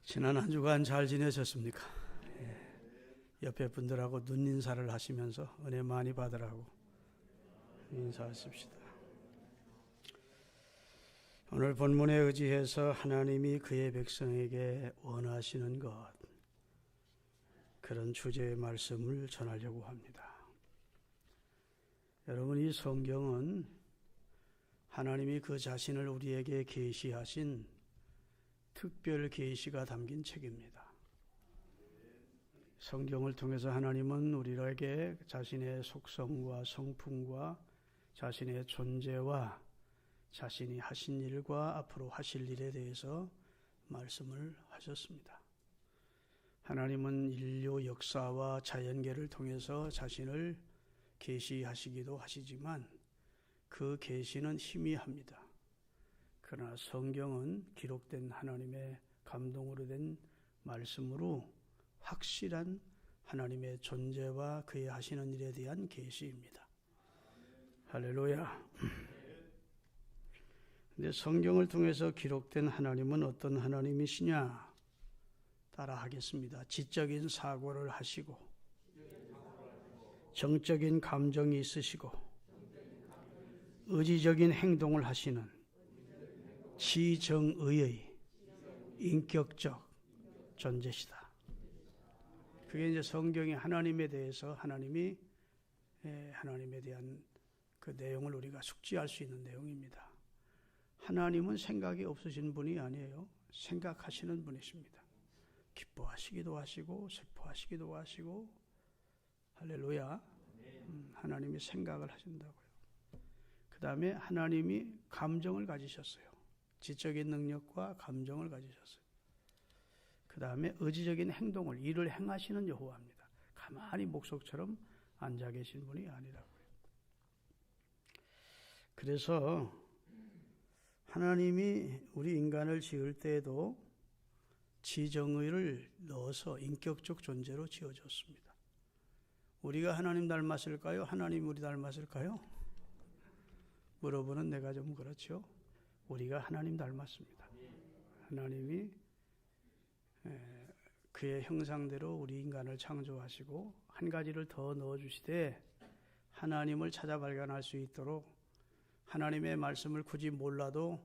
지난 한 주간 잘 지내셨습니까? 옆에 분들하고 눈 인사를 하시면서 은혜 많이 받으라고 인사하십시다. 오늘 본문에 의지해서 하나님이 그의 백성에게 원하시는 것, 그런 주제의 말씀을 전하려고 합니다. 여러분, 이 성경은 하나님이 그 자신을 우리에게 계시하신 특별 계시가 담긴 책입니다. 성경을 통해서 하나님은 우리에게 자신의 속성과 성품과 자신의 존재와 자신이 하신 일과 앞으로 하실 일에 대해서 말씀을 하셨습니다. 하나님은 인류 역사와 자연계를 통해서 자신을 계시하시기도 하시지만 그 계시는 희미합니다. 그러나 성경은 기록된 하나님의 감동으로 된 말씀으로 확실한 하나님의 존재와 그의 하시는 일에 대한 계시입니다. 할렐루야. 근데 성경을 통해서 기록된 하나님은 어떤 하나님이시냐? 따라 하겠습니다. 지적인 사고를 하시고, 정적인 감정이 있으시고, 의지적인 행동을 하시는 지정의의 인격적 존재시다. 그게 이제 성경의 하나님에 대해서 하나님에 대한 그 내용을 우리가 숙지할 수 있는 내용입니다. 하나님은 생각이 없으신 분이 아니에요. 생각하시는 분이십니다. 기뻐하시기도 하시고 슬퍼하시기도 하시고, 할렐루야. 하나님이 생각을 하신다고요. 그 다음에 하나님이 감정을 가지셨어요. 지적인 능력과 감정을 가지셨어요. 그 다음에 의지적인 행동을, 일을 행하시는 여호와입니다. 가만히 목석처럼 앉아 계신 분이 아니라고요. 그래서 하나님이 우리 인간을 지을 때에도 지정의를 넣어서 인격적 존재로 지어줬습니다. 우리가 하나님 닮았을까요? 하나님 우리 닮았을까요? 물어보는 내가 좀 그렇죠. 우리가 하나님 닮았습니다. 하나님이 그의 형상대로 우리 인간을 창조하시고 한 가지를 더 넣어주시되 하나님을 찾아 발견할 수 있도록 하나님의 말씀을 굳이 몰라도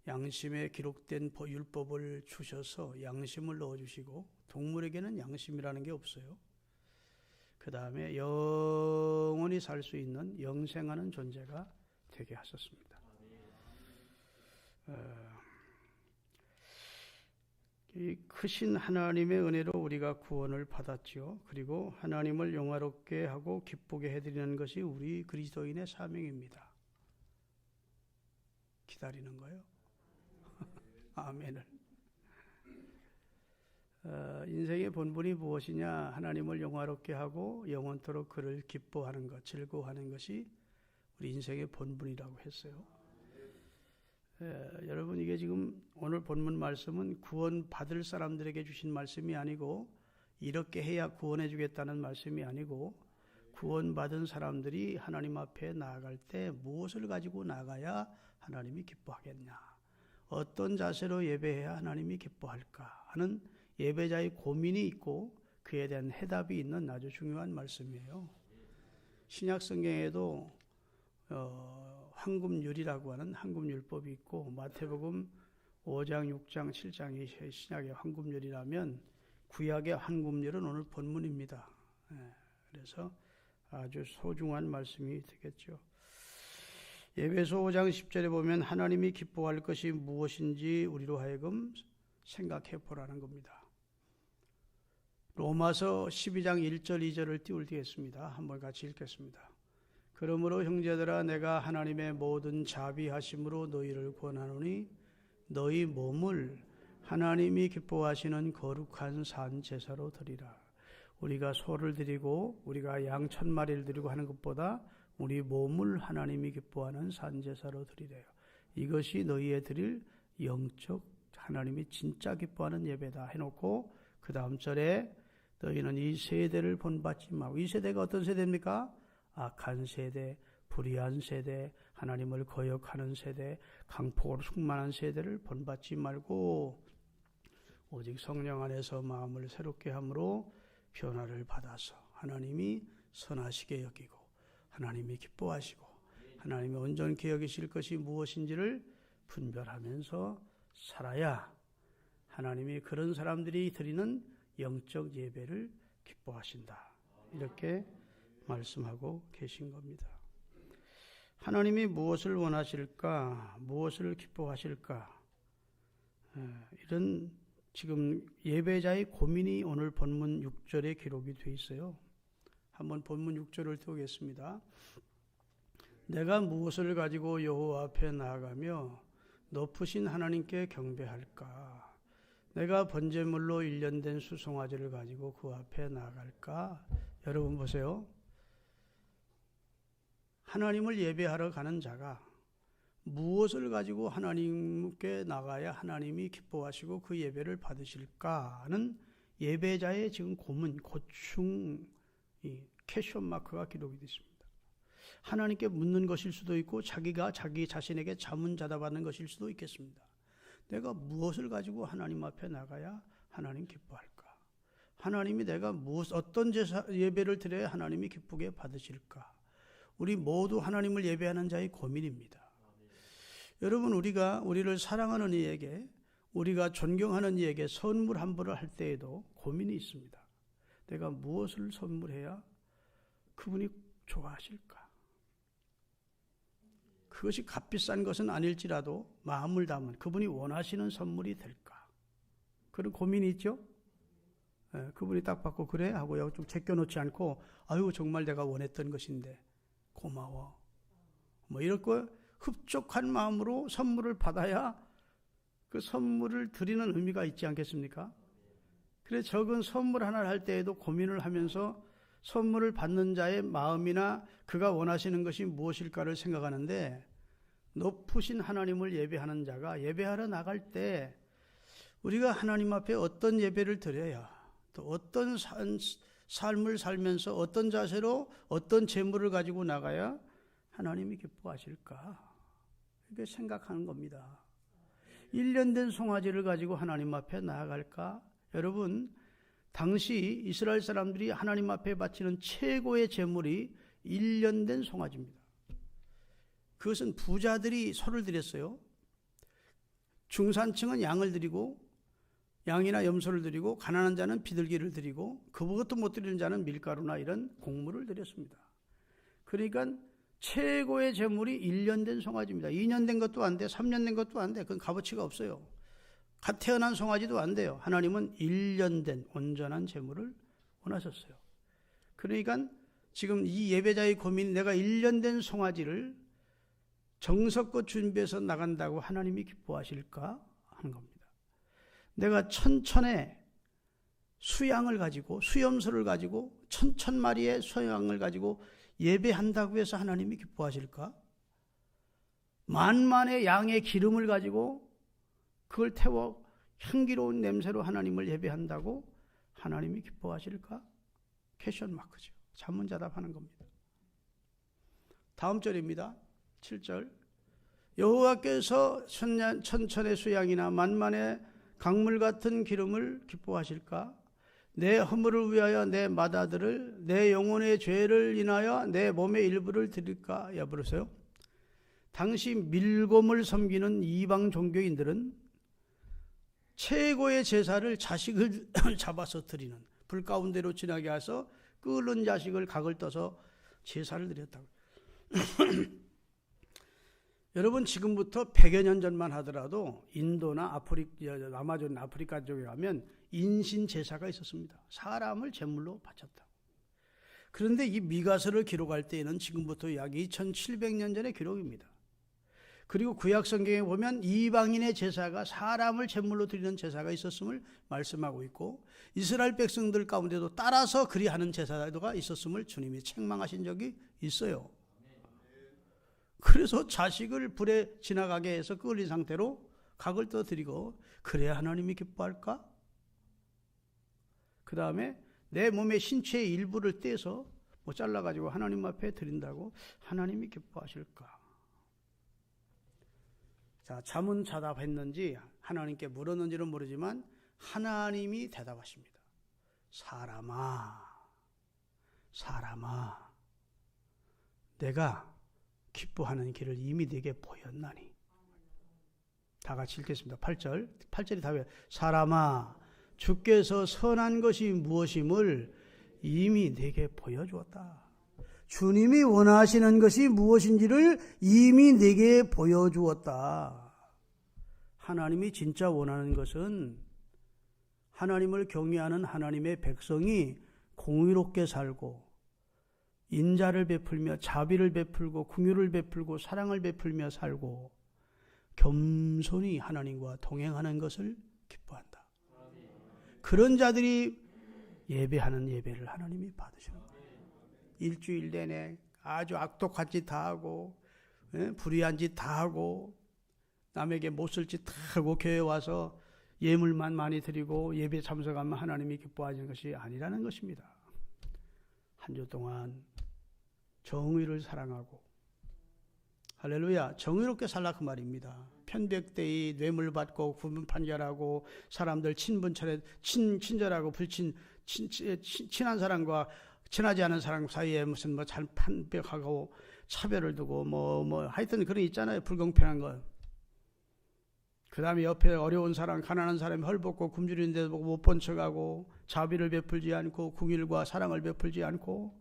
양심에 기록된 율법을 주셔서 양심을 넣어주시고, 동물에게는 양심이라는 게 없어요. 그 다음에 영원히 살 수 있는 영생하는 존재가 되게 하셨습니다. 이 크신 하나님의 은혜로 우리가 구원을 받았지요. 그리고 하나님을 영화롭게 하고 기쁘게 해드리는 것이 우리 그리스도인의 사명입니다. 기다리는 거예요. 아멘을. 인생의 본분이 무엇이냐? 하나님을 영화롭게 하고 영원토록 그를 기뻐하는 것, 즐거워하는 것이 우리 인생의 본분이라고 했어요. 여러분, 이게 지금 오늘 본문 말씀은 구원 받을 사람들에게 주신 말씀이 아니고, 이렇게 해야 구원해 주겠다는 말씀이 아니고, 구원 받은 사람들이 하나님 앞에 나아갈 때 무엇을 가지고 나가야 하나님이 기뻐하겠냐, 어떤 자세로 예배해야 하나님이 기뻐할까 하는 예배자의 고민이 있고 그에 대한 해답이 있는 아주 중요한 말씀이에요. 신약 성경에도 황금률이라고 하는 황금율법이 있고, 마태복음 5장, 6장, 7장이 신약의 황금률이라면 구약의 황금률은 오늘 본문입니다. 그래서 아주 소중한 말씀이 되겠죠. 에베소 5장 10절에 보면 하나님이 기뻐할 것이 무엇인지 우리로 하여금 생각해 보라는 겁니다. 로마서 12장 1절 2절을 띄울게겠습니다. 한번 같이 읽겠습니다. 그러므로 형제들아, 내가 하나님의 모든 자비하심으로 너희를 권하노니 너희 몸을 하나님이 기뻐하시는 거룩한 산 제사로 드리라. 우리가 소를 드리고 우리가 양 1000마리를 드리고 하는 것보다 우리 몸을 하나님이 기뻐하는 산 제사로 드리래요. 이것이 너희의 드릴 영적, 하나님이 진짜 기뻐하는 예배다 해놓고 그 다음 절에 너희는 이 세대를 본받지 말고, 이 세대가 어떤 세대입니까? 악한 세대, 불의한 세대, 하나님을 거역하는 세대, 강폭으로 충만한 세대를 본받지 말고 오직 성령 안에서 마음을 새롭게 함으로 변화를 받아서 하나님이 선하시게 여기고 하나님이 기뻐하시고 하나님이 온전히 여기실 것이 무엇인지를 분별하면서 살아야 하나님이 그런 사람들이 드리는 영적 예배를 기뻐하신다. 이렇게 말씀하고 계신 겁니다. 하나님이 무엇을 원하실까? 무엇을 기뻐하실까? 이런 지금 예배자의 고민이 오늘 본문 6절에 기록이 되어 있어요. 한번 본문 6절을 띄우겠습니다. 내가 무엇을 가지고 여호와 앞에 나아가며 높으신 하나님께 경배할까? 내가 번제물로 일련된 수송아지를 가지고 그 앞에 나아갈까? 여러분 보세요. 하나님을 예배하러 가는 자가 무엇을 가지고 하나님께 나가야 하나님이 기뻐하시고 그 예배를 받으실까 하는 예배자의 지금 고문, 고충, 퀘션 마크가 기록이 되어 있습니다. 하나님께 묻는 것일 수도 있고 자기가 자기 자신에게 자문자답하는 것일 수도 있겠습니다. 내가 무엇을 가지고 하나님 앞에 나가야 하나님 기뻐할까? 하나님이 내가 어떤 예배를 드려야 하나님이 기쁘게 받으실까? 우리 모두 하나님을 예배하는 자의 고민입니다. 여러분, 우리를 사랑하는 이에게, 우리가 존경하는 이에게 선물 한 번을 할 때에도 고민이 있습니다. 내가 무엇을 선물해야 그분이 좋아하실까? 그것이 값비싼 것은 아닐지라도 마음을 담은 그분이 원하시는 선물이 될까? 그런 고민이 있죠? 그분이 딱 받고 그래? 하고 좀 제껴놓지 않고 아유 정말 내가 원했던 것인데 고마워. 뭐 이렇게 흡족한 마음으로 선물을 받아야 그 선물을 드리는 의미가 있지 않겠습니까? 그래서 적은 선물 하나를 할 때에도 고민을 하면서 선물을 받는 자의 마음이나 그가 원하시는 것이 무엇일까를 생각하는데 높으신 하나님을 예배하는 자가 예배하러 나갈 때 우리가 하나님 앞에 어떤 예배를 드려야 또 어떤 삶을 살면서 어떤 자세로 어떤 재물을 가지고 나가야 하나님이 기뻐하실까? 이렇게 생각하는 겁니다. 1년 된 송아지를 가지고 하나님 앞에 나아갈까? 여러분, 당시 이스라엘 사람들이 하나님 앞에 바치는 최고의 제물이 1년 된 송아지입니다. 그것은 부자들이 소를 드렸어요. 중산층은 양을 드리고 양이나 염소를 드리고 가난한 자는 비둘기를 드리고 그것도 못 드리는 자는 밀가루나 이런 곡물을 드렸습니다. 그러니까 최고의 제물이 1년 된 송아지입니다. 2년 된 것도 안 돼, 3년 된 것도 안 돼. 그건 값어치가 없어요. 갓 태어난 송아지도 안 돼요. 하나님은 1년 된 온전한 제물을 원하셨어요. 그러니까 지금 이 예배자의 고민, 내가 1년 된 송아지를 정성껏 준비해서 나간다고 하나님이 기뻐하실까 하는 겁니다. 내가 천천의 수양을 가지고 수염소를 가지고 천천 마리의 수양을 가지고 예배한다고 해서 하나님이 기뻐하실까? 만만의 양의 기름을 가지고 그걸 태워 향기로운 냄새로 하나님을 예배한다고 하나님이 기뻐하실까? 퀘션 마크죠. 자문자답하는 겁니다. 다음 절입니다. 7절. 여호와께서 천천의 수양이나 만만의 강물 같은 기름을 기뻐하실까? 내 허물을 위하여 내 맏아들을 내 영혼의 죄를 인하여 내 몸의 일부를 드릴까? 여보세요. 당시 밀곰을 섬기는 이방 종교인들은 최고의 제사를 자식을 잡아서 드리는, 불 가운데로 지나게 해서 끓는 자식을 각을 떠서 제사를 드렸다고. 여러분, 지금부터 100여 년 전만 하더라도 인도나 아마존 아프리카 쪽에 가면 인신 제사가 있었습니다. 사람을 제물로 바쳤다. 그런데 이 미가서를 기록할 때에는 지금부터 약 2700년 전의 기록입니다. 그리고 구약 성경에 보면 이방인의 제사가 사람을 제물로 드리는 제사가 있었음을 말씀하고 있고 이스라엘 백성들 가운데도 따라서 그리하는 제사가 있었음을 주님이 책망하신 적이 있어요. 그래서 자식을 불에 지나가게 해서 끓인 상태로 각을 떠드리고 그래야 하나님이 기뻐할까? 그 다음에 내 몸의 신체의 일부를 떼서 잘라가지고 하나님 앞에 드린다고 하나님이 기뻐하실까? 자, 자문자답했는지 하나님께 물었는지는 모르지만 하나님이 대답하십니다. 사람아, 내가 기뻐하는 길을 이미 네게 보였나니. 다 같이 읽겠습니다. 8절이 답이에요. 사람아, 주께서 선한 것이 무엇임을 이미 네게 보여주었다. 주님이 원하시는 것이 무엇인지를 이미 네게 보여주었다. 하나님이 진짜 원하는 것은 하나님을 경외하는 하나님의 백성이 공의롭게 살고 인자를 베풀며 자비를 베풀고 긍휼을 베풀고 사랑을 베풀며 살고 겸손히 하나님과 동행하는 것을 기뻐한다. 그런 자들이 예배하는 예배를 하나님이 받으시는 거예요. 일주일 내내 아주 악독한 짓 다 하고 불의한 짓 다 하고 남에게 못쓸 짓 다 하고 교회에 와서 예물만 많이 드리고 예배 참석하면 하나님이 기뻐하시는 것이 아니라는 것입니다. 한 주 동안 정의를 사랑하고 할렐루야, 정의롭게 살라 그 말입니다. 편백되이 뇌물 받고 구분 판결하고 사람들 친절하고 친한 사람과 친하지 않은 사람 사이에 무슨 잘 판백하고 차별을 두고 하여튼 그런 있잖아요. 불공평한 것. 그 다음에 옆에 어려운 사람, 가난한 사람이 헐벗고 굶주리는데도 못 본 척하고 자비를 베풀지 않고 긍휼과 사랑을 베풀지 않고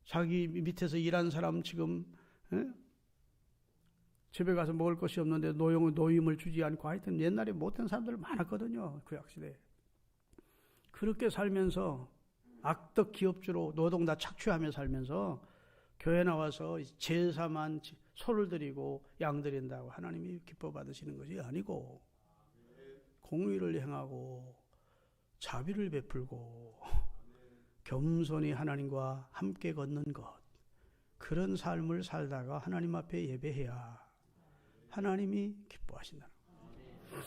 자기 밑에서 일하는 사람 지금 집에 가서 먹을 것이 없는데 노임을 주지 않고 하여튼 옛날에 못된 사람들 많았거든요. 구약시대에. 그렇게 살면서 악덕 기업주로 노동 다 착취하며 살면서 교회 나와서 제사만 소를 드리고 양 드린다고 하나님이 기뻐 받으시는 것이 아니고 공의를 행하고 자비를 베풀고 겸손히 하나님과 함께 걷는 것, 그런 삶을 살다가 하나님 앞에 예배해야 하나님이 기뻐하신다는 거예요.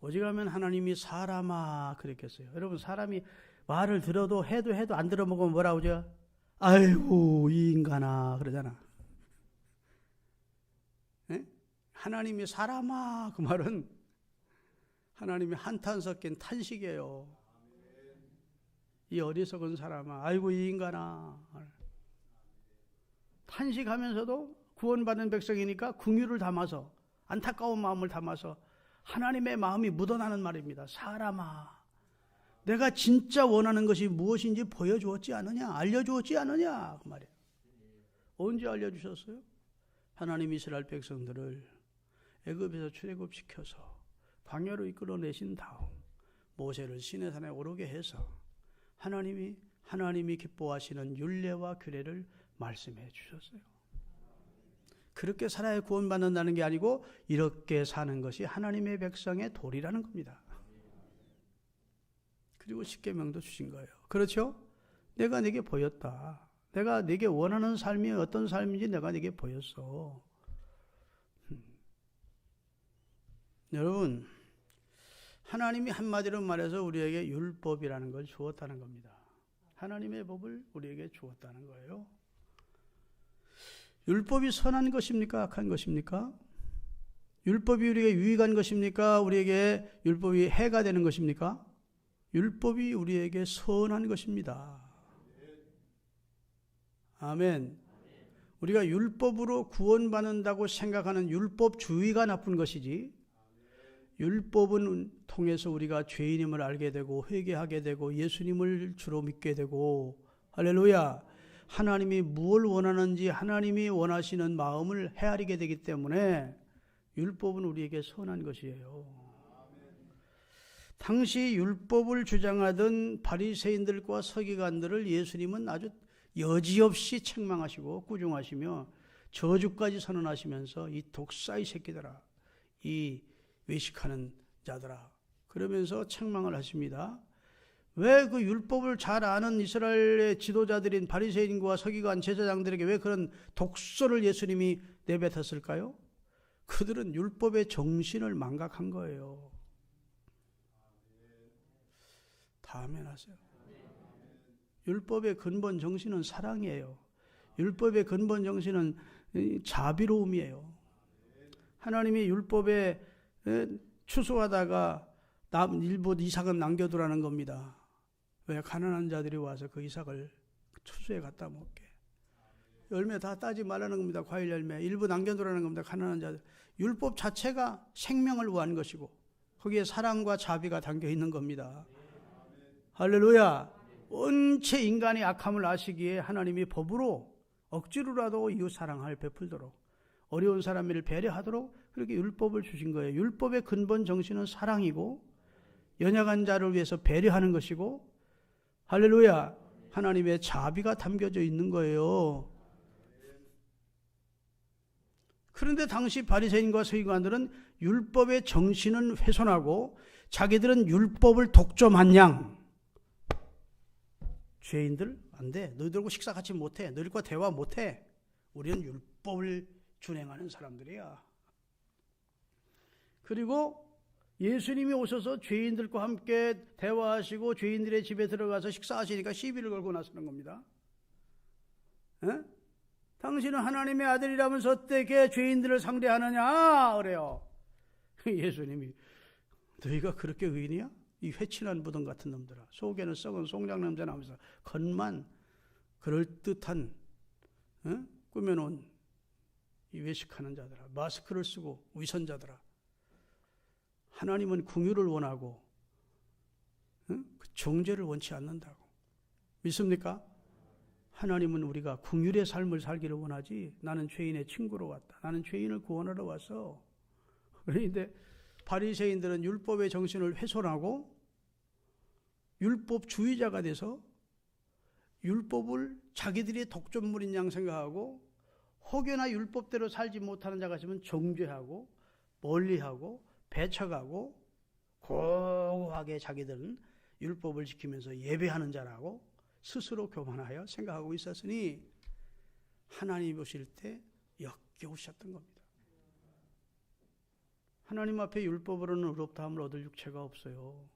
오직하면 하나님이 사람아 그랬겠어요. 여러분, 사람이 말을 들어도 해도 안 들어먹으면 뭐라고 하죠? 아이고 이 인간아 그러잖아. 에? 하나님이 사람아 그 말은 하나님이 한탄 섞인 탄식이에요. 이 어리석은 사람아, 아이고 이 인간아. 탄식하면서도 구원받은 백성이니까 긍휼을 담아서 안타까운 마음을 담아서 하나님의 마음이 묻어나는 말입니다. 사람아, 내가 진짜 원하는 것이 무엇인지 보여주었지 않느냐, 알려주었지 않느냐 그 말이에요. 언제 알려주셨어요? 하나님 이스라엘 백성들을 애굽에서 출애굽시켜서 광야로 이끌어내신 다음 모세를 시내산에 오르게 해서 하나님이 기뻐하시는 율례와 규례를 말씀해 주셨어요. 그렇게 살아야 구원받는다는 게 아니고 이렇게 사는 것이 하나님의 백성의 도리라는 겁니다. 그리고 십계명도 주신 거예요. 그렇죠? 내가 네게 보였다. 내가 네게 원하는 삶이 어떤 삶인지 내가 네게 보였어. 여러분, 하나님이 한마디로 말해서 우리에게 율법이라는 걸 주었다는 겁니다. 하나님의 법을 우리에게 주었다는 거예요. 율법이 선한 것입니까? 악한 것입니까? 율법이 우리에게 유익한 것입니까? 우리에게 율법이 해가 되는 것입니까? 율법이 우리에게 선한 것입니다. 아멘. 우리가 율법으로 구원받는다고 생각하는 율법주의가 나쁜 것이지, 율법은 통해서 우리가 죄인임을 알게 되고 회개하게 되고 예수님을 주로 믿게 되고, 할렐루야, 하나님이 무엇을 원하는지 하나님이 원하시는 마음을 헤아리게 되기 때문에 율법은 우리에게 선한 것이에요. 당시 율법을 주장하던 바리새인들과 서기관들을 예수님은 아주 여지없이 책망하시고 꾸중하시며 저주까지 선언하시면서 이 독사의 새끼들아, 이 외식하는 자들아, 그러면서 책망을 하십니다. 왜 그 율법을 잘 아는 이스라엘의 지도자들인 바리새인과 서기관 제사장들에게 왜 그런 독소를 예수님이 내뱉었을까요? 그들은 율법의 정신을 망각한 거예요. 아멘 하세요. 율법의 근본 정신은 사랑이에요. 율법의 근본 정신은 자비로움이에요. 하나님이 율법에 추수하다가 일부 이삭은 남겨두라는 겁니다. 왜? 가난한 자들이 와서 그 이삭을 추수에 갖다 먹게. 열매 다 따지 말라는 겁니다. 과일 열매 일부 남겨두라는 겁니다. 가난한 자들. 율법 자체가 생명을 구한 것이고 거기에 사랑과 자비가 담겨 있는 겁니다. 할렐루야. 원체 인간의 악함을 아시기에 하나님이 법으로 억지로라도 이웃 사랑을 베풀도록 어려운 사람을 배려하도록 그렇게 율법을 주신 거예요. 율법의 근본 정신은 사랑이고 연약한 자를 위해서 배려하는 것이고 할렐루야. 하나님의 자비가 담겨져 있는 거예요. 그런데 당시 바리새인과 서기관들은 율법의 정신은 훼손하고 자기들은 율법을 독점한 양. 죄인들 안 돼. 너희들하고 식사 같이 못해. 너희들과 대화 못해. 우리는 율법을 준행하는 사람들이야. 그리고 예수님이 오셔서 죄인들과 함께 대화하시고 죄인들의 집에 들어가서 식사하시니까 시비를 걸고 나서는 겁니다. 에? 당신은 하나님의 아들이라면서 어떻게 죄인들을 상대하느냐 그래요. 예수님이 너희가 그렇게 의인이야? 이 회친한 무덤 같은 놈들아. 속에는 썩은 송장 냄새 나면서 겉만 그럴듯한 꾸며놓은 이 외식하는 자들아. 마스크를 쓰고 위선자들아. 하나님은 긍휼을 원하고 정죄를 원치 않는다고. 믿습니까? 하나님은 우리가 긍휼의 삶을 살기를 원하지. 나는 죄인의 친구로 왔다. 나는 죄인을 구원하러 왔어. 그런데 바리새인들은 율법의 정신을 훼손하고 율법주의자가 돼서 율법을 자기들이 독점물인 양 생각하고 혹여나 율법대로 살지 못하는 자가 있으면 정죄하고 멀리하고 배척하고 고고하게 자기들은 율법을 지키면서 예배하는 자라고 스스로 교만하여 생각하고 있었으니 하나님이 보실 때 역겨우셨던 겁니다. 하나님 앞에 율법으로는 의롭다함을 얻을 육체가 없어요.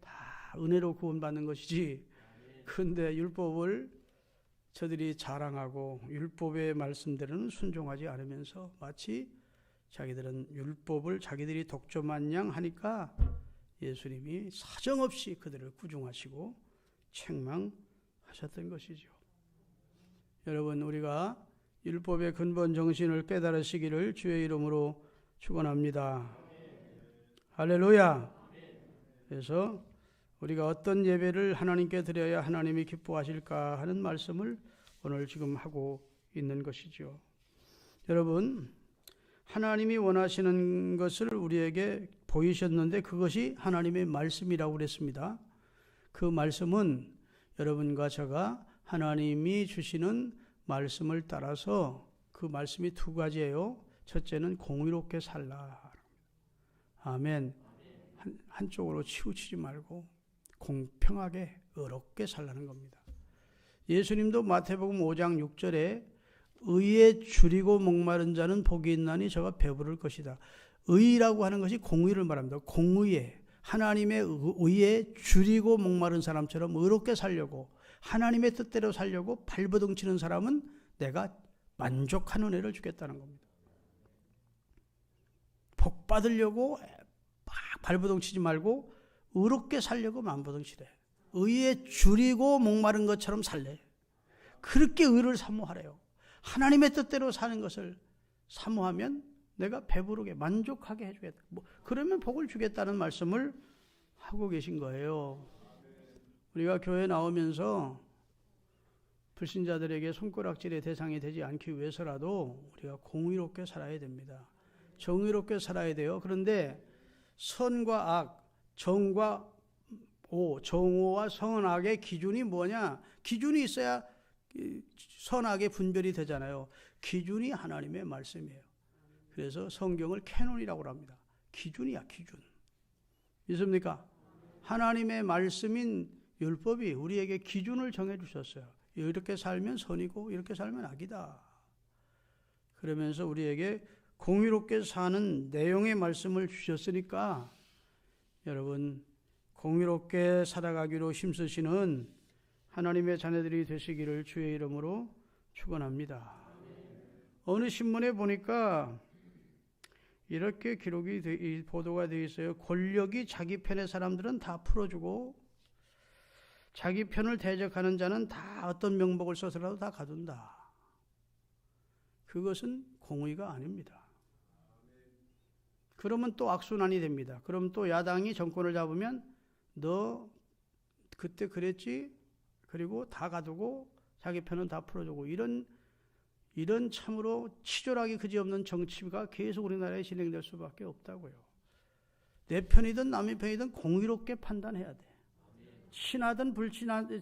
다 은혜로 구원받는 것이지. 그런데 율법을 저들이 자랑하고 율법의 말씀대로는 순종하지 않으면서 마치 자기들은 율법을 자기들이 독점한 양 하니까 예수님이 사정없이 그들을 구중하시고 책망하셨던 것이죠. 여러분, 우리가 율법의 근본 정신을 깨달으시기를 주의 이름으로 축원합니다. 할렐루야. 그래서 우리가 어떤 예배를 하나님께 드려야 하나님이 기뻐하실까 하는 말씀을 오늘 지금 하고 있는 것이죠. 여러분, 하나님이 원하시는 것을 우리에게 보이셨는데 그것이 하나님의 말씀이라고 그랬습니다. 그 말씀은 여러분과 제가 하나님이 주시는 말씀을 따라서 그 말씀이 두 가지예요. 첫째는 공의롭게 살라. 아멘. 한쪽으로 치우치지 말고 공평하게 의롭게 살라는 겁니다. 예수님도 마태복음 5장 6절에 의에 줄이고 목마른 자는 복이 있나니 저가 배부를 것이다. 의라고 하는 것이 공의를 말합니다. 공의에 하나님의 의에 줄이고 목마른 사람처럼 의롭게 살려고 하나님의 뜻대로 살려고 발버둥 치는 사람은 내가 만족한 은혜를 주겠다는 겁니다. 복 받으려고 막 발버둥 치지 말고 의롭게 살려고 만버둥 치래. 의에 줄이고 목마른 것처럼 살래. 그렇게 의를 사모하래요. 하나님의 뜻대로 사는 것을 사모하면 내가 배부르게 만족하게 해주겠다. 그러면 복을 주겠다는 말씀을 하고 계신 거예요. 우리가 교회 나오면서 불신자들에게 손가락질의 대상이 되지 않기 위해서라도 우리가 공의롭게 살아야 됩니다. 정의롭게 살아야 돼요. 그런데 선과 악, 정과 오, 정오와 선악의 기준이 뭐냐? 기준이 있어야 선악의 분별이 되잖아요. 기준이 하나님의 말씀이에요. 그래서 성경을 캐논이라고 합니다. 기준이야, 기준. 믿습니까? 하나님의 말씀인 율법이 우리에게 기준을 정해 주셨어요. 이렇게 살면 선이고 이렇게 살면 악이다. 그러면서 우리에게 공의롭게 사는 내용의 말씀을 주셨으니까 여러분 공의롭게 살아가기로 힘쓰시는 하나님의 자녀들이 되시기를 주의 이름으로 축원합니다. 어느 신문에 보니까 이렇게 보도가 되어 있어요. 권력이 자기 편의 사람들은 다 풀어주고 자기 편을 대적하는 자는 다 어떤 명목을 써서라도 다 가둔다. 그것은 공의가 아닙니다. 그러면 또 악순환이 됩니다. 그럼 또 야당이 정권을 잡으면 너 그때 그랬지? 그리고 다 가두고 자기 편은 다 풀어주고 이런 참으로 치졸하기 그지없는 정치가 계속 우리나라에 진행될 수밖에 없다고요. 내 편이든 남의 편이든 공의롭게 판단해야 돼. 친하든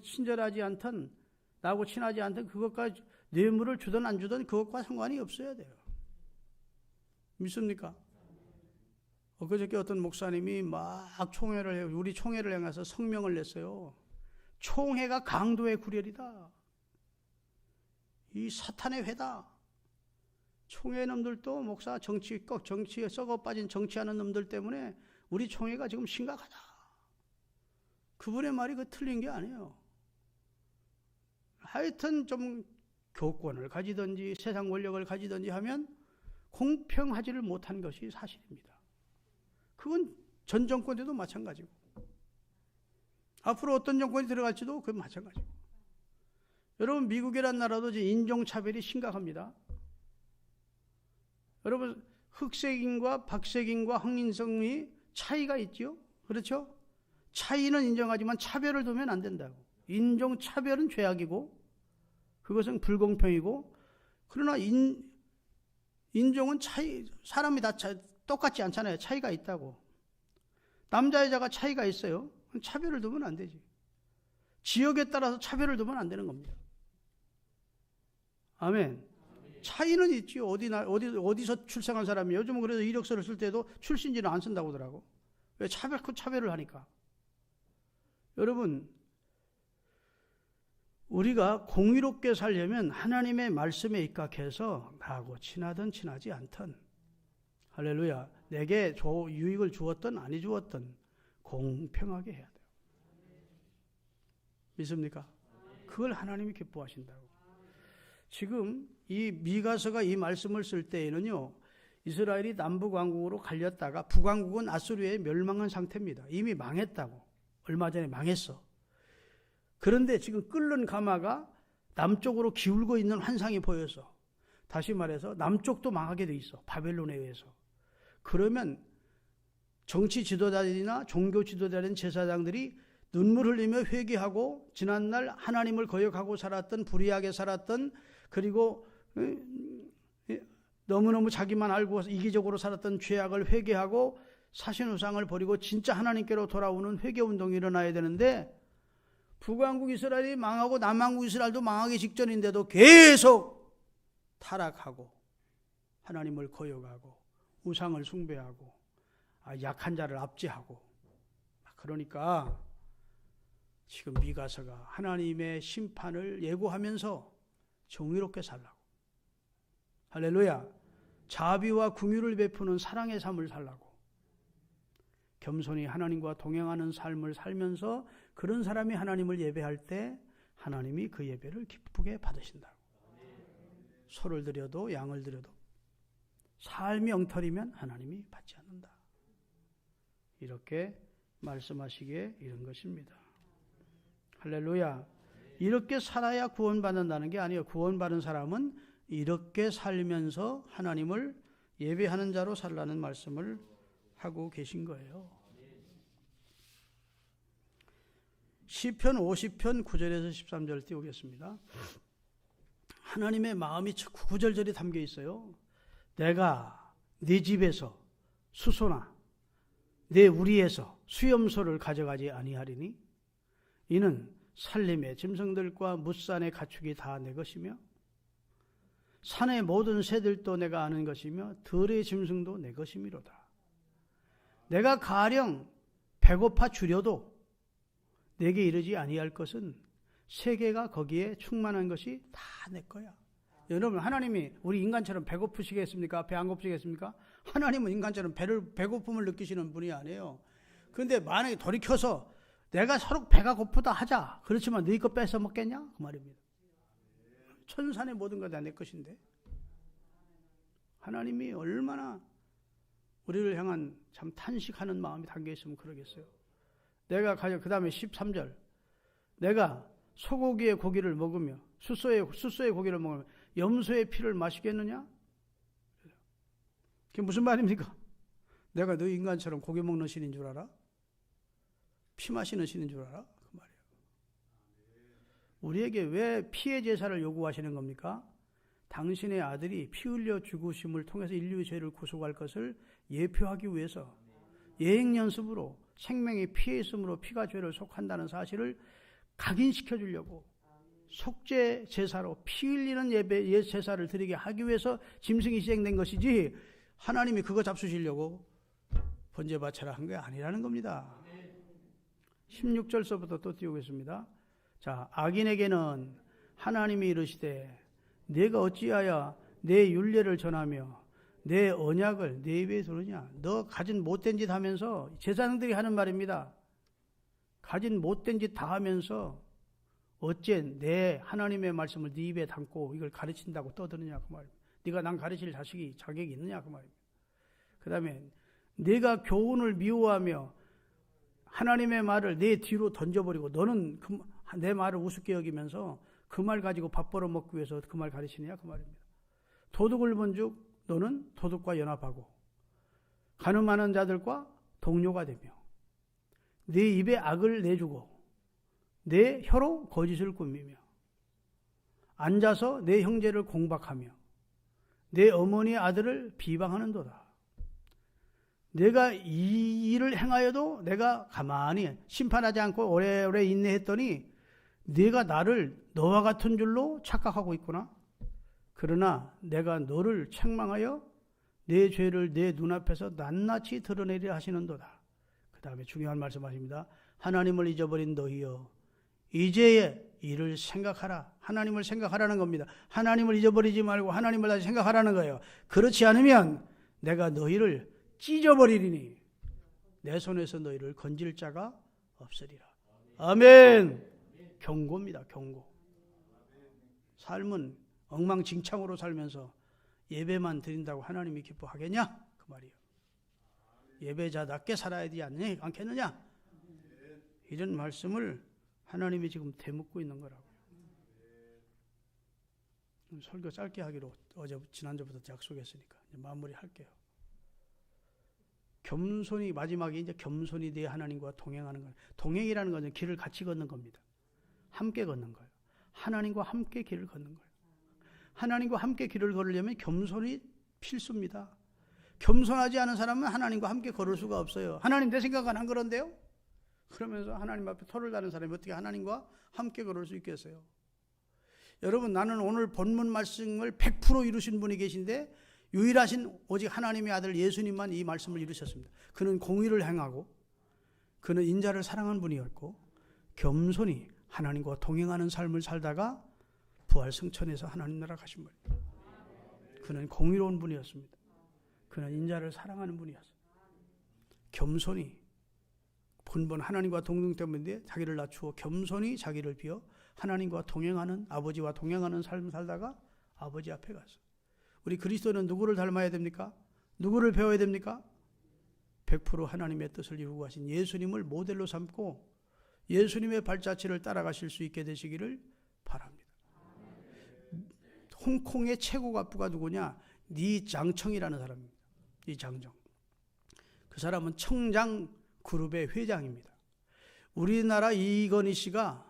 친절하지 않든 나하고 친하지 않든 그것과 뇌물을 주든 안 주든 그것과 상관이 없어야 돼요. 믿습니까? 그저께 어떤 목사님이 막 우리 총회를 향해서 성명을 냈어요. 총회가 강도의 구렬이다. 이 사탄의 회다. 총회 놈들도 목사 정치에 썩어 빠진 정치하는 놈들 때문에 우리 총회가 지금 심각하다. 그분의 말이 틀린 게 아니에요. 하여튼 좀 교권을 가지든지 세상 권력을 가지든지 하면 공평하지를 못한 것이 사실입니다. 그건 전 정권 때도 마찬가지고 앞으로 어떤 정권이 들어갈지도 그건 마찬가지고. 여러분 미국이란 나라도 인종차별이 심각합니다. 여러분 흑색인과 박색인과 황인성이 차이가 있지요. 그렇죠? 차이는 인정하지만 차별을 두면 안 된다고. 인종차별은 죄악이고 그것은 불공평이고 그러나 인종은 사람이 다 똑같지 않잖아요. 차이가 있다고. 남자 여자가 차이가 있어요. 차별을 두면 안 되지. 지역에 따라서 차별을 두면 안 되는 겁니다. 아멘. 차이는 있지요. 어디서 출생한 사람이 요즘은 그래서 이력서를 쓸 때도 출신지는 안 쓴다고 하더라고. 왜? 차별을 하니까. 여러분 우리가 공의롭게 살려면 하나님의 말씀에 입각해서 나하고 친하든 친하지 않든 할렐루야. 내게 유익을 주었든 아니 주었든 공평하게 해야 돼요. 믿습니까? 그걸 하나님이 기뻐하신다고. 지금 이 미가서가 이 말씀을 쓸 때에는요. 이스라엘이 남북왕국으로 갈렸다가 북왕국은 아수르에 멸망한 상태입니다. 이미 망했다고. 얼마 전에 망했어. 그런데 지금 끓는 가마가 남쪽으로 기울고 있는 환상이 보여서 다시 말해서 남쪽도 망하게 돼 있어. 바벨론에 의해서. 그러면 정치 지도자들이나 종교 지도자된 제사장들이 눈물 흘리며 회개하고 지난날 하나님을 거역하고 살았던 불의하게 살았던 그리고 너무너무 자기만 알고 이기적으로 살았던 죄악을 회개하고 사신우상을 버리고 진짜 하나님께로 돌아오는 회개운동이 일어나야 되는데 북왕국 이스라엘이 망하고 남왕국 이스라엘도 망하기 직전인데도 계속 타락하고 하나님을 거역하고 우상을 숭배하고 약한 자를 압제하고 그러니까 지금 미가서가 하나님의 심판을 예고하면서 정의롭게 살라고 할렐루야 자비와 긍휼을 베푸는 사랑의 삶을 살라고 겸손히 하나님과 동행하는 삶을 살면서 그런 사람이 하나님을 예배할 때 하나님이 그 예배를 기쁘게 받으신다고. 소를 드려도 양을 드려도 삶이 엉터리면 하나님이 받지 않는다. 이렇게 말씀하시기에 이런 것입니다. 할렐루야. 이렇게 살아야 구원받는다는 게 아니에요. 구원받은 사람은 이렇게 살면서 하나님을 예배하는 자로 살라는 말씀을 하고 계신 거예요. 시편 50편 9절에서 13절 띄우겠습니다. 하나님의 마음이 구절절이 담겨 있어요. 내가 네 집에서 수소나 내 우리에서 수염소를 가져가지 아니하리니 이는 산림의 짐승들과 뭇산의 가축이 다 내 것이며 산의 모든 새들도 내가 아는 것이며 들의 짐승도 내 것이미로다. 내가 가령 배고파 주려도 내게 이르지 아니할 것은 세계가 거기에 충만한 것이 다 내 거야. 여러분 하나님이 우리 인간처럼 배고프시겠습니까? 배 안 고프시겠습니까? 하나님은 인간처럼 배고픔을 느끼시는 분이 아니에요. 그런데 만약에 돌이켜서 내가 서로 배가 고프다 하자. 그렇지만 너희 거 뺏어 먹겠냐? 그 말입니다. 천산의 모든 것 다 내 것인데 하나님이 얼마나 우리를 향한 참 탄식하는 마음이 담겨 있으면 그러겠어요. 내가 그 다음에 13절. 내가 소고기의 고기를 먹으며 숫소의 고기를 먹으며 염소의 피를 마시겠느냐? 그게 무슨 말입니까? 내가 너 인간처럼 고기 먹는 신인 줄 알아? 피 마시는 신인 줄 알아? 그 말이에요. 우리에게 왜 피의 제사를 요구하시는 겁니까? 당신의 아들이 피 흘려 죽으심을 통해서 인류의 죄를 구속할 것을 예표하기 위해서 예행 연습으로 생명이 피에 있으므로 피가 죄를 속한다는 사실을 각인시켜 주려고 속죄 제사로 피 흘리는 예배 제사를 드리게 하기 위해서 짐승이 시행된 것이지 하나님이 그거 잡수시려고 번제 바쳐라 한 게 아니라는 겁니다. 16절서부터 또 띄우겠습니다. 자, 악인에게는 하나님이 이르시되 내가 어찌하여 내 율례를 전하며 내 언약을 내 입에 두느냐? 너 가진 못된 짓 하면서 제사장들이 하는 말입니다. 가진 못된 짓 다 하면서 어째 내 하나님의 말씀을 네 입에 담고 이걸 가르친다고 떠드느냐 그 말입니다. 네가 난 가르칠 자격이 있느냐 그 말입니다. 그 다음에 네가 교훈을 미워하며 하나님의 말을 내 뒤로 던져버리고 너는 내 말을 우습게 여기면서 그 말 가지고 밥 벌어 먹기 위해서 그 말 가르치느냐 그 말입니다. 도둑을 본즉 너는 도둑과 연합하고 가늠하는 자들과 동료가 되며 네 입에 악을 내주고 내 혀로 거짓을 꾸미며 앉아서 내 형제를 공박하며 내 어머니의 아들을 비방하는도다. 내가 이 일을 행하여도 내가 가만히 심판하지 않고 오래오래 인내했더니 네가 나를 너와 같은 줄로 착각하고 있구나. 그러나 내가 너를 책망하여 내 죄를 내 눈앞에서 낱낱이 드러내려 하시는도다. 그 다음에 중요한 말씀하십니다. 하나님을 잊어버린 너희여 이제의 일을 생각하라. 하나님을 생각하라는 겁니다. 하나님을 잊어버리지 말고 하나님을 다시 생각하라는 거예요. 그렇지 않으면 내가 너희를 찢어버리리니 내 손에서 너희를 건질 자가 없으리라. 아멘. 경고입니다. 경고. 삶은 엉망진창으로 살면서 예배만 드린다고 하나님이 기뻐하겠냐? 그 말이에요. 예배자답게 살아야 되지 않겠느냐? 이런 말씀을 하나님이 지금 되묻고 있는 거라고요. 설교 짧게 하기로 지난주부터 약속했으니까 이제 마무리할게요. 겸손히 마지막에 이제 겸손히 내 하나님과 동행하는 거예요. 동행이라는 것은 길을 같이 걷는 겁니다. 함께 걷는 거예요. 하나님과 함께 길을 걷는 거예요. 하나님과 함께 길을 걸으려면 겸손이 필수입니다. 겸손하지 않은 사람은 하나님과 함께 걸을 수가 없어요. 하나님 내 생각은 안 그런데요? 그러면서 하나님 앞에 토를 다는 사람이 어떻게 하나님과 함께 걸을 수 있겠어요? 여러분 나는 오늘 본문 말씀을 100% 이루신 분이 계신데 유일하신 오직 하나님의 아들 예수님만 이 말씀을 이루셨습니다. 그는 공의를 행하고 그는 인자를 사랑하는 분이었고 겸손히 하나님과 동행하는 삶을 살다가 부활 승천해서 하나님 나라 가신 분입니다. 그는 공의로운 분이었습니다. 그는 인자를 사랑하는 분이었어요. 겸손히 근본 하나님과 동등 때문에 자기를 낮추어 겸손히 자기를 비워 하나님과 동행하는 아버지와 동행하는 삶을 살다가 아버지 앞에 갔어요. 우리 그리스도는 누구를 닮아야 됩니까? 누구를 배워야 됩니까? 100% 하나님의 뜻을 이루고 하신 예수님을 모델로 삼고 예수님의 발자취를 따라가실 수 있게 되시기를 바랍니다. 홍콩의 최고 갑부가 누구냐? 리 장청이라는 사람입니다. 리 장청. 그 사람은 청장 그룹의 회장입니다. 우리나라 이건희 씨가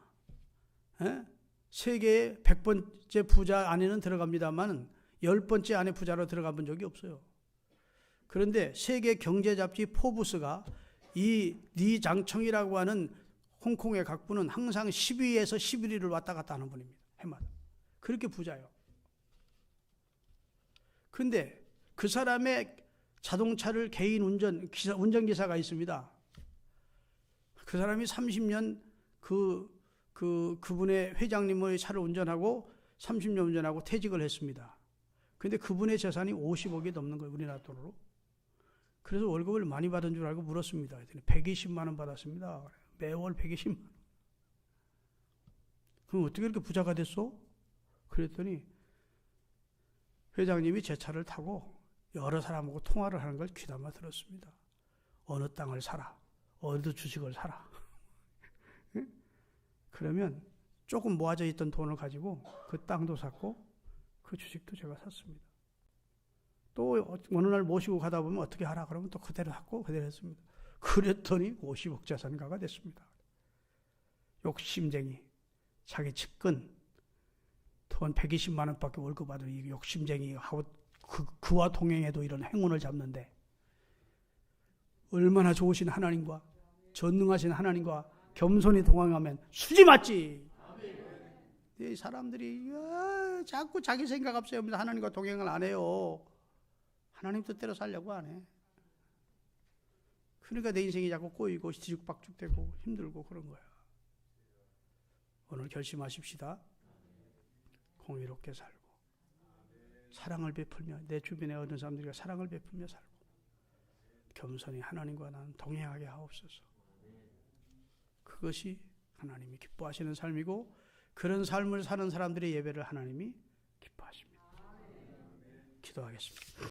세계의 100번째 부자 안에는 들어갑니다만 10번째 안에 부자로 들어가 본 적이 없어요. 그런데 세계 경제 잡지 포브스가 이 리 장청이라고 하는 홍콩의 각부는 항상 10위에서 11위를 왔다 갔다 하는 분입니다. 해마다. 그렇게 부자예요. 그런데 그 사람의 자동차를 개인 운전기사가 있습니다. 그 사람이 30년 그분의 회장님의 차를 운전하고 30년 운전하고 퇴직을 했습니다. 그런데 그분의 재산이 50억이 넘는 거예요. 우리나라 돈으로. 그래서 월급을 많이 받은 줄 알고 물었습니다. 120만 원 받았습니다. 매월 120만 원. 그럼 어떻게 이렇게 부자가 됐어? 그랬더니 회장님이 제 차를 타고 여러 사람하고 통화를 하는 걸 귀담아 들었습니다. 어느 땅을 사라. 어느 주식을 사라. 그러면 조금 모아져 있던 돈을 가지고 그 땅도 샀고 그 주식도 제가 샀습니다. 또 어느 날 모시고 가다 보면 어떻게 하라 그러면 또 그대로 샀고 그대로 했습니다. 그랬더니 50억 자산가가 됐습니다. 욕심쟁이, 자기 측근, 돈 120만 원밖에 월급 받은 이 욕심쟁이하고 그와 동행해도 이런 행운을 잡는데 얼마나 좋으신 하나님과 전능하신 하나님과 겸손히 동행하면 수지 맞지. 이 사람들이 자꾸 자기 생각 앞세우면서 하나님과 동행을 안 해요. 하나님 뜻대로 살려고 안 해. 그러니까 내 인생이 자꾸 꼬이고 뒤죽박죽되고 힘들고 그런 거야. 오늘 결심하십시다. 공의롭게 살고 사랑을 베풀며 내 주변에 어떤 사람들과 사랑을 베풀며 살고 겸손히 하나님과 나는 동행하게 하옵소서. 그것이 하나님이 기뻐하시는 삶이고 그런 삶을 사는 사람들의 예배를 하나님이 기뻐하십니다. 기도하겠습니다.